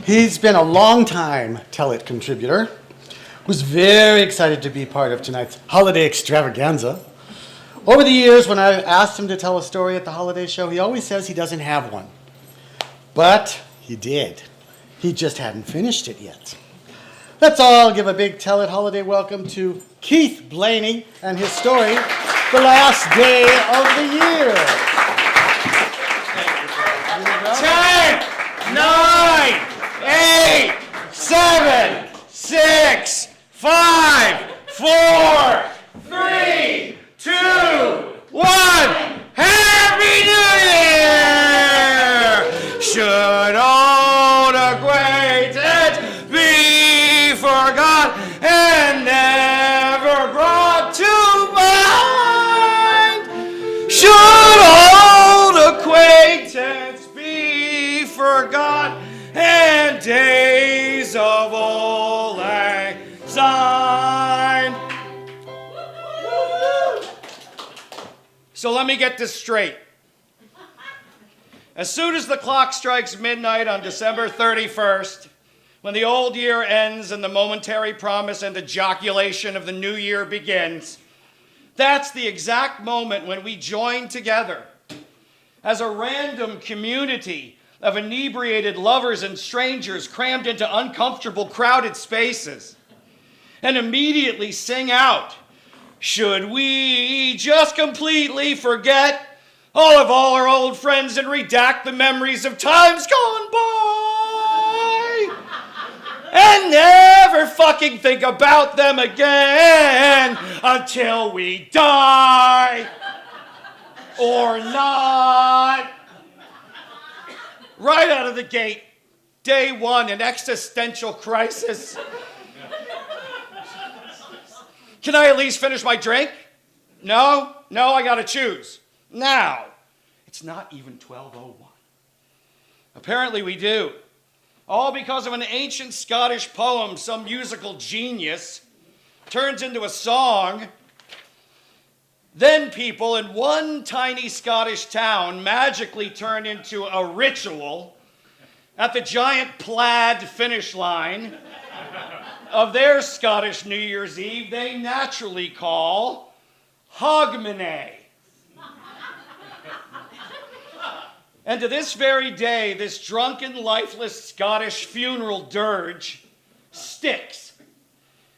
He's been a long-time Tell It contributor, who's very excited to be part of tonight's holiday extravaganza. Over the years, when I asked him to tell a story at the holiday show, he always says he doesn't have one. But he did. He just hadn't finished it yet. Let's all give a big Tell It holiday welcome to Keith Blaney and his story, The Last Day of the Year. 10, 9, 8, 7, 6, 5, 4, 3, 2, 1. Happy New Year! Should old acquaintance be forgot and never brought to mind? Should old acquaintance be forgot and days of old lang syne? So let me get this straight. As soon as the clock strikes midnight on December 31st, when the old year ends and the momentary promise and ejaculation of the new year begins, that's the exact moment when we join together as a random community of inebriated lovers and strangers crammed into uncomfortable, crowded spaces, and immediately sing out, "Should we just completely forget all of our old friends and redact the memories of times gone by and never fucking think about them again until we die or not?" Right out of the gate, day one, an existential crisis. Can I at least finish my drink? No, I gotta choose. Now, it's not even 12:01. Apparently we do. All because of an ancient Scottish poem some musical genius turns into a song. Then people in one tiny Scottish town magically turn into a ritual at the giant plaid finish line of their Scottish New Year's Eve they naturally call Hogmanay. And to this very day, this drunken, lifeless Scottish funeral dirge sticks.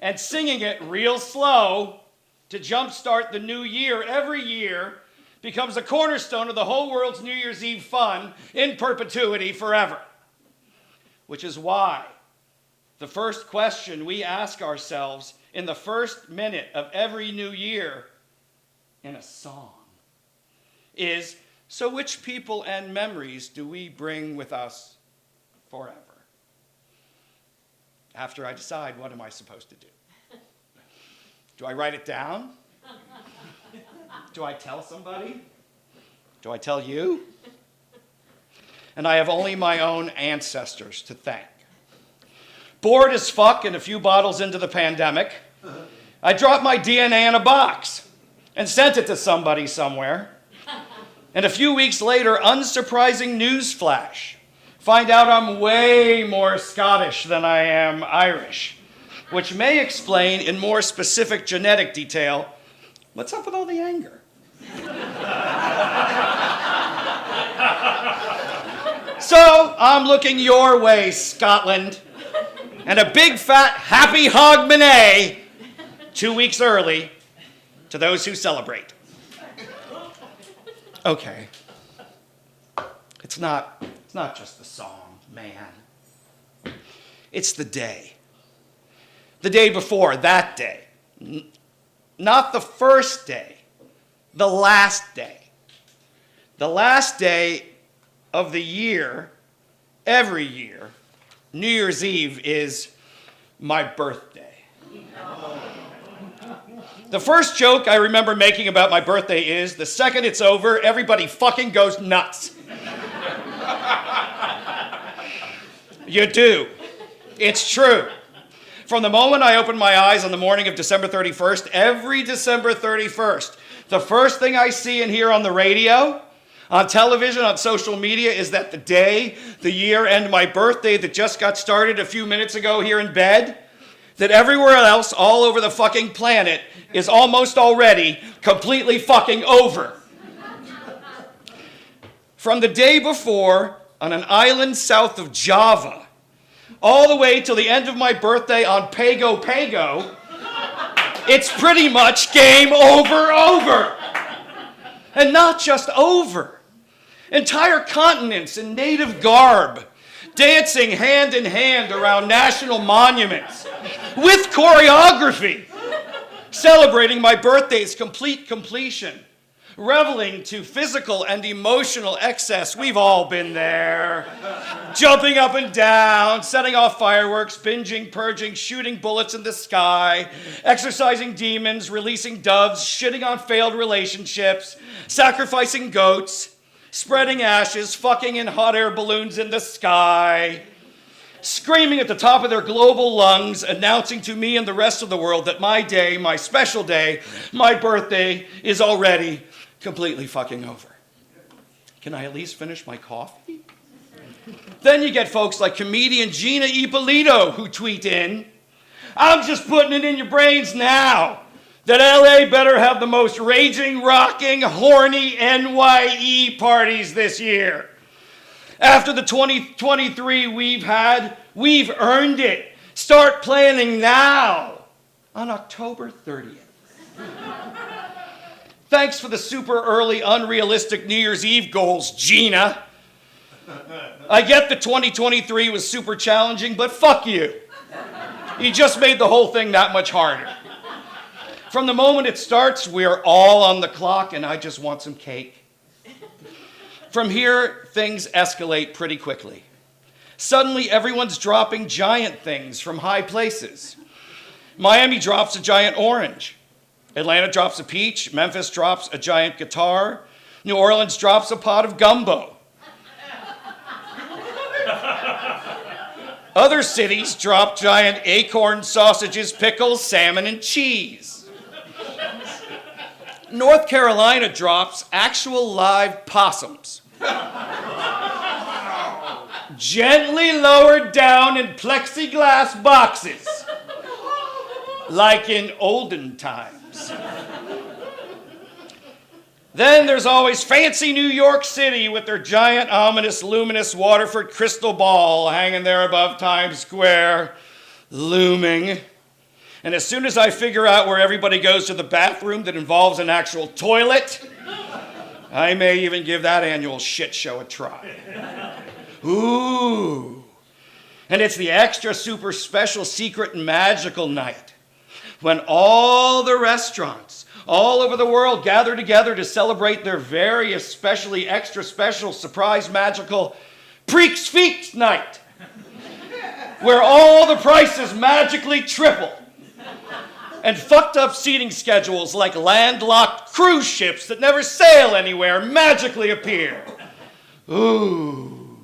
And singing it real slow to jumpstart the new year every year becomes a cornerstone of the whole world's New Year's Eve fun in perpetuity forever. Which is why the first question we ask ourselves in the first minute of every new year in a song is, so which people and memories do we bring with us forever? After I decide, what am I supposed to do? Do I write it down? Do I tell somebody? Do I tell you? And I have only my own ancestors to thank. Bored as fuck and a few bottles into the pandemic, I dropped my DNA in a box and sent it to somebody somewhere. And a few weeks later, unsurprising news flash. Find out I'm way more Scottish than I am Irish, which may explain in more specific genetic detail what's up with all the anger. So I'm looking your way, Scotland, and a big fat happy Hogmanay 2 weeks early to those who celebrate. Okay. It's not just the song, man. It's the day. The day before, that day. Not the first day, the last day. The last day of the year, every year, New Year's Eve is my birthday. The first joke I remember making about my birthday is, the second it's over, everybody fucking goes nuts. You do. It's true. From the moment I opened my eyes on the morning of December 31st, every December 31st, the first thing I see and hear on the radio on television, on social media, is that the day, the year, and my birthday that just got started a few minutes ago here in bed, that everywhere else all over the fucking planet is almost already completely fucking over. From the day before on an island south of Java, all the way till the end of my birthday on Pago Pago, it's pretty much game over. And not just over. Entire continents in native garb, dancing hand in hand around national monuments, with choreography, celebrating my birthday's complete completion, reveling to physical and emotional excess. We've all been there. Jumping up and down, setting off fireworks, binging, purging, shooting bullets in the sky, exorcising demons, releasing doves, shitting on failed relationships, sacrificing goats, spreading ashes, fucking in hot air balloons in the sky, screaming at the top of their global lungs, announcing to me and the rest of the world that my day, my special day, my birthday is already completely fucking over. Can I at least finish my coffee? Then you get folks like comedian Gina Ippolito who tweet in, I'm just putting it in your brains now that LA better have the most raging, rocking, horny NYE parties this year. After the 2023 we've earned it. Start planning now on October 30th. Thanks for the super early, unrealistic New Year's Eve goals, Gina. I get that 2023 was super challenging, but fuck you. You just made the whole thing that much harder. From the moment it starts, we're all on the clock, and I just want some cake. From here, things escalate pretty quickly. Suddenly, everyone's dropping giant things from high places. Miami drops a giant orange. Atlanta drops a peach. Memphis drops a giant guitar. New Orleans drops a pot of gumbo. Other cities drop giant acorn sausages, pickles, salmon, and cheese. North Carolina drops actual live possums. Gently lowered down in plexiglass boxes, like in olden times. Then there's always fancy New York City with their giant, ominous, luminous Waterford crystal ball hanging there above Times Square, looming. And as soon as I figure out where everybody goes to the bathroom that involves an actual toilet, I may even give that annual shit show a try. Ooh. And it's the extra super special secret and magical night when all the restaurants all over the world gather together to celebrate their very especially extra special surprise magical Preaks Feeks night, where all the prices magically triple and fucked up seating schedules like landlocked cruise ships that never sail anywhere magically appear. Ooh.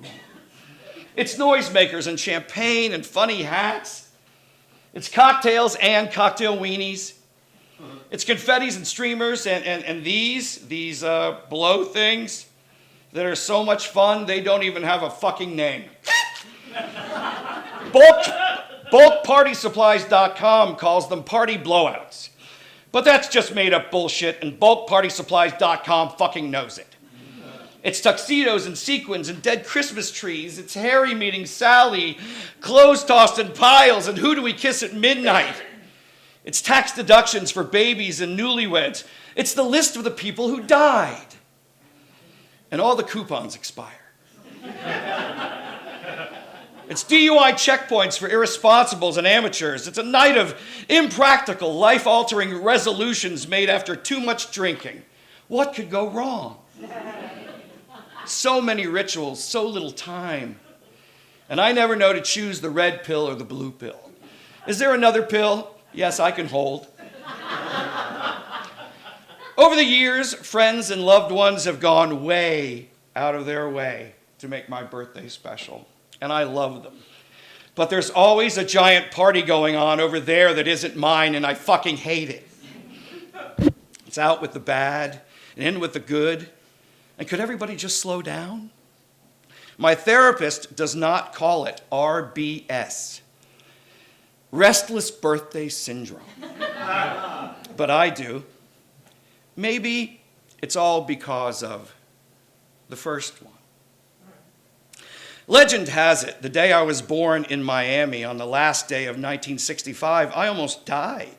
It's noisemakers and champagne and funny hats. It's cocktails and cocktail weenies. It's confettis and streamers and these blow things that are so much fun they don't even have a fucking name. BulkPartySupplies.com calls them party blowouts. But that's just made up bullshit, and BulkPartySupplies.com fucking knows it. It's tuxedos and sequins and dead Christmas trees. It's Harry meeting Sally, clothes tossed in piles, and who do we kiss at midnight? It's tax deductions for babies and newlyweds. It's the list of the people who died. And all the coupons expire. It's DUI checkpoints for irresponsibles and amateurs. It's a night of impractical, life-altering resolutions made after too much drinking. What could go wrong? So many rituals, so little time. And I never know to choose the red pill or the blue pill. Is there another pill? Yes, I can hold. Over the years, friends and loved ones have gone way out of their way to make my birthday special, and I love them. But there's always a giant party going on over there that isn't mine, and I fucking hate it. It's out with the bad and in with the good. And could everybody just slow down? My therapist does not call it RBS, restless birthday syndrome. But I do. Maybe it's all because of the first one. Legend has it, the day I was born in Miami on the last day of 1965, I almost died.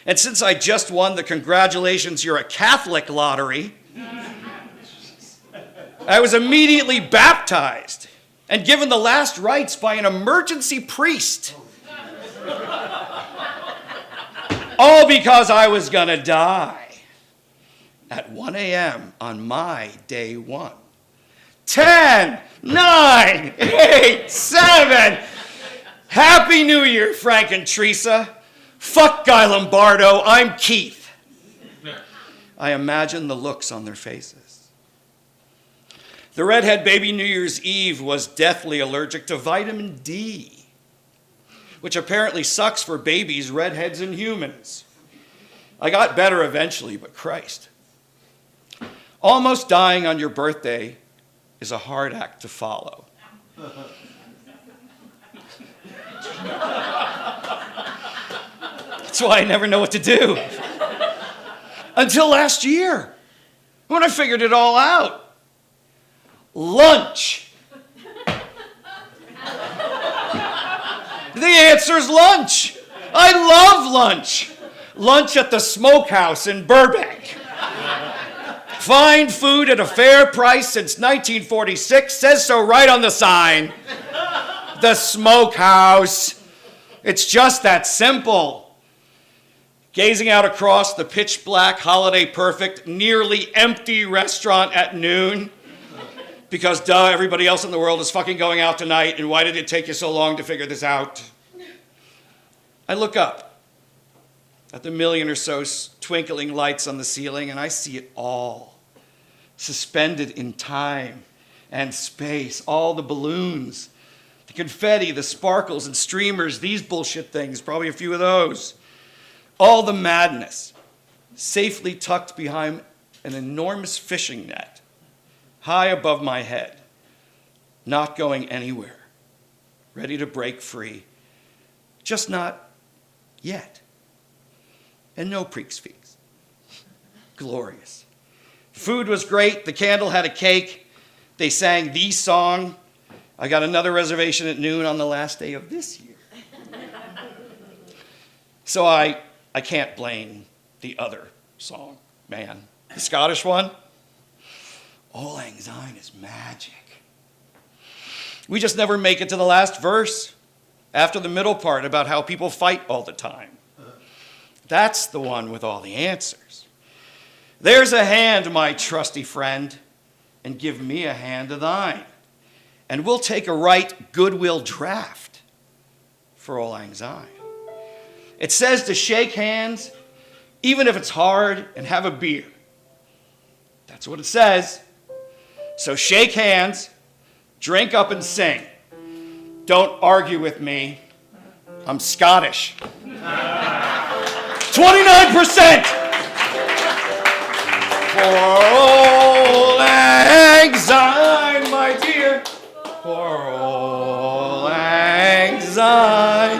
And since I just won the congratulations, you're a Catholic lottery, I was immediately baptized and given the last rites by an emergency priest. All because I was gonna die at 1 a.m. on my day one. 10, 9, 8, 7. Happy New Year, Frank and Teresa. Fuck Guy Lombardo, I'm Keith. I imagine the looks on their faces. The redhead baby New Year's Eve was deathly allergic to vitamin D, which apparently sucks for babies, redheads, and humans. I got better eventually, but Christ. Almost dying on your birthday is a hard act to follow. That's why I never know what to do. Until last year, when I figured it all out. Lunch. The answer's lunch. I love lunch. Lunch at the Smokehouse in Burbank. Fine food at a fair price since 1946, says so right on the sign. The Smokehouse. It's just that simple. Gazing out across the pitch black, holiday perfect, nearly empty restaurant at noon. Because duh, everybody else in the world is fucking going out tonight, and why did it take you so long to figure this out? I look up at the million or so twinkling lights on the ceiling, and I see it all. Suspended in time and space, all the balloons, the confetti, the sparkles and streamers, these bullshit things, probably a few of those. All the madness, safely tucked behind an enormous fishing net, high above my head, not going anywhere, ready to break free, just not yet. And no Preaks Fees. Glorious. Food was great. The candle had a cake. They sang the song. I got another reservation at noon on the last day of this year. So I can't blame the other song, man. The Scottish one. Auld Lang Syne is magic. We just never make it to the last verse after the middle part about how people fight all the time. That's the one with all the answers. There's a hand, my trusty friend, and give me a hand of thine. And we'll take a right goodwill draft for Auld Lang Syne. It says to shake hands, even if it's hard, and have a beer. That's what it says. So shake hands, drink up and sing. Don't argue with me. I'm Scottish. 29%! For Auld Lang Syne, my dear. For Auld Lang Syne.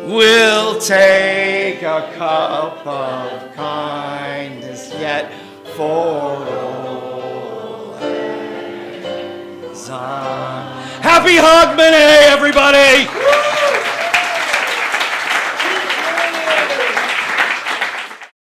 We'll take a cup of kindness yet for Auld Lang Syne. Happy Hogmanay, everybody!